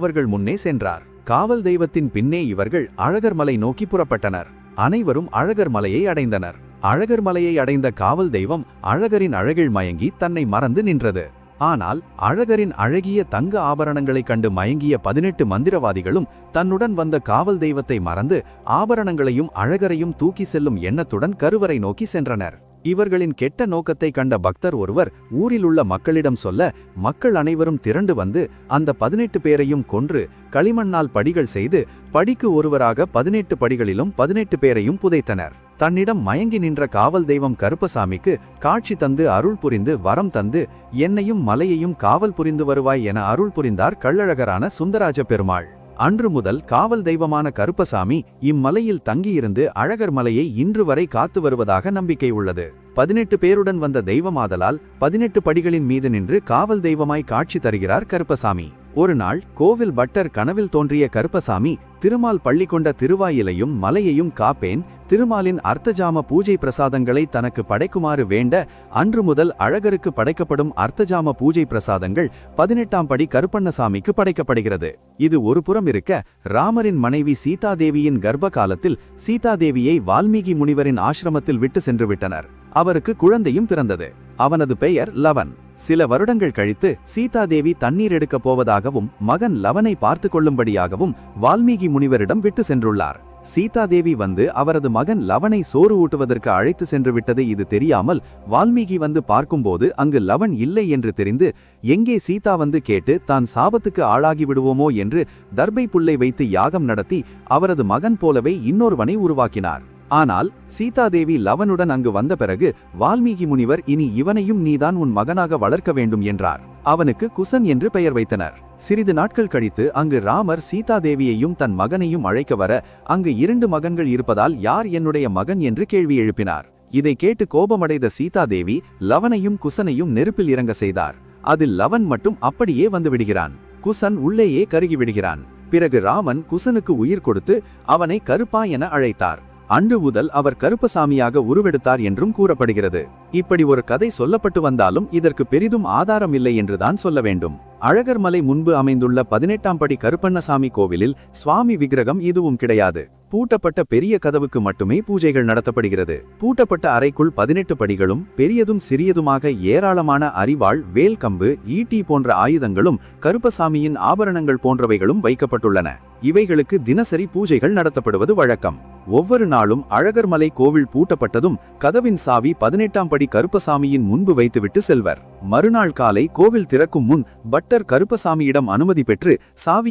அவர்கள் முன்னே சென்றார். காவல் தெய்வத்தின் பின்னே இவர்கள் அழகர் மலை நோக்கி புறப்பட்டனர். அனைவரும் அழகர் மலையை அடைந்தனர். அழகர் மலையை அடைந்த காவல் தெய்வம் அழகரின் அழகில் மயங்கி தன்னை மறந்து நின்றது. ஆனால் அழகரின் அழகிய தங்க ஆபரணங்களைக் கண்டு மயங்கிய 18 மந்திரவாதிகளும் தன்னுடன் வந்த காவல் தெய்வத்தை மறந்து ஆபரணங்களையும் அழகரையும் தூக்கி செல்லும் எண்ணத்துடன் கருவறை நோக்கி சென்றனர். இவர்களின் கெட்ட நோக்கத்தை கண்ட பக்தர் ஒருவர் ஊரில் உள்ள மக்களிடம் சொல்ல, மக்கள் அனைவரும் திரண்டு வந்து அந்த 18 பேரையும் கொன்று களிமண்ணால் படிகள் செய்து படிக்கு ஒருவராக 18 படிகளிலும் 18 பேரையும் புதைத்தனர். தன்னிடம் மயங்கி நின்ற காவல் தெய்வம் கருப்பசாமிக்கு காட்சி தந்து அருள் புரிந்து வரம் தந்து என்னையும் மலையையும் காவல் புரிந்து வருவாய் என அருள் புரிந்தார் கள்ளழகரான சுந்தராஜ பெருமாள். அன்று முதல் காவல் தெய்வமான கருப்பசாமி இம்மலையில் தங்கியிருந்து அழகர் மலையை இன்று வரை காத்து வருவதாக நம்பிக்கை உள்ளது. 18 பேருடன் வந்த தெய்வமாதலால் 18 படிகளின் மீது நின்று காவல் தெய்வமாய் காட்சி தருகிறார் கருப்பசாமி. ஒரு நாள் கோவில் பட்டர் கனவில் தோன்றிய கருப்பசாமி, திருமால் பள்ளி கொண்ட திருவாயிலையும் மலையையும் காப்பேன், திருமாலின் அர்த்தஜாம பூஜை பிரசாதங்களை தனக்கு படைக்குமாறு வேண்ட அன்று முதல் அழகருக்கு படைக்கப்படும் அர்த்தஜாம பூஜை பிரசாதங்கள் 18ஆம் படி கருப்பண்ணசாமிக்கு படைக்கப்படுகிறது. இது ஒரு புறம் இருக்க, ராமரின் மனைவி சீதாதேவியின் கர்ப்ப காலத்தில் சீதாதேவியை வால்மீகி முனிவரின் ஆசிரமத்தில் விட்டு சென்று விட்டனர். அவருக்கு குழந்தையும் பிறந்தது. அவனது பெயர் லவன். சில வருடங்கள் கழித்து சீதாதேவி தண்ணீர் எடுக்கப் போவதாகவும் மகன் லவனை பார்த்து கொள்ளும்படியாகவும் வால்மீகி முனிவரிடம் விட்டு சென்றுள்ளார். சீதாதேவி வந்து அவரது மகன் லவனை சோறு ஊட்டுவதற்கு அழைத்து சென்று விட்டது இது தெரியாமல் வால்மீகி வந்து பார்க்கும்போது அங்கு லவன் இல்லை என்று தெரிந்து, எங்கே சீதா வந்து கேட்டு தான் சாபத்துக்கு ஆளாகி விடுவோமோ என்று தர்பை புல்லை வைத்து யாகம் நடத்தி அவரது மகன் போலவே இன்னொருவனை உருவாக்கினார். ஆனால் சீதாதேவி லவனுடன் அங்கு வந்த பிறகு வால்மீகி முனிவர், இனி இவனையும் நீதான் உன் மகனாக வளர்க்க வேண்டும் என்றார். அவனுக்கு குசன் என்று பெயர் வைத்தனர். சிறிது நாட்கள் கழித்து அங்கு ராமர் சீதாதேவியையும் தன் மகனையும் அழைக்க வர அங்கு 2 மகன்கள் இருப்பதால் யார் என்னுடைய மகன் என்று கேள்வி எழுப்பினார். இதை கேட்டு கோபமடைந்த சீதாதேவி லவனையும் குசனையும் நெருப்பில் இறங்க செய்தார். அதில் லவன் மட்டும் அப்படியே வந்து விடுகிறான். குசன் உள்ளேயே கருகி விடுகிறான். பிறகு ராமன் குசனுக்கு உயிர் கொடுத்து அவனை கருப்பா என அழைத்தார். அன்று முதல் அவர் கருப்பசாமியாக உருவெடுத்தார் என்றும் கூறப்படுகிறது. இப்படி ஒரு கதை சொல்லப்பட்டு வந்தாலும் இதற்கு பெரிதும் ஆதாரம் இல்லை என்றுதான் சொல்ல வேண்டும். அழகர் மலை முன்பு அமைந்துள்ள 18ஆம் படி கருப்பண்ணசாமி கோவிலில் சுவாமி விக்கிரகம் எதுவும் கிடையாது. பூட்டப்பட்ட பெரிய கதவுக்கு மட்டுமே பூஜைகள் நடத்தப்படுகிறது. பூட்டப்பட்ட அறைக்குள் 18 படிகளும் பெரியதும் சிறியதுமாக ஏராளமான அரிவாள், வேல்கம்பு, ஈட்டி போன்ற ஆயுதங்களும் கருப்பசாமியின் ஆபரணங்கள் போன்றவைகளும் வைக்கப்பட்டுள்ளன. இவைகளுக்கு தினசரி பூஜைகள் நடத்தப்படுவது வழக்கம். ஒவ்வொரு நாளும் அழகர் மலை கோவில் பூட்டப்பட்டதும் கதவின் சாவி 18ஆம் படி கருப்பசாமியின் முன்பு வைத்துவிட்டு செல்வர். மறுநாள் காலை கோவில் திறக்கும் முன் பட்டர் கருப்பசாமியிடம் அனுமதி பெற்று சாவி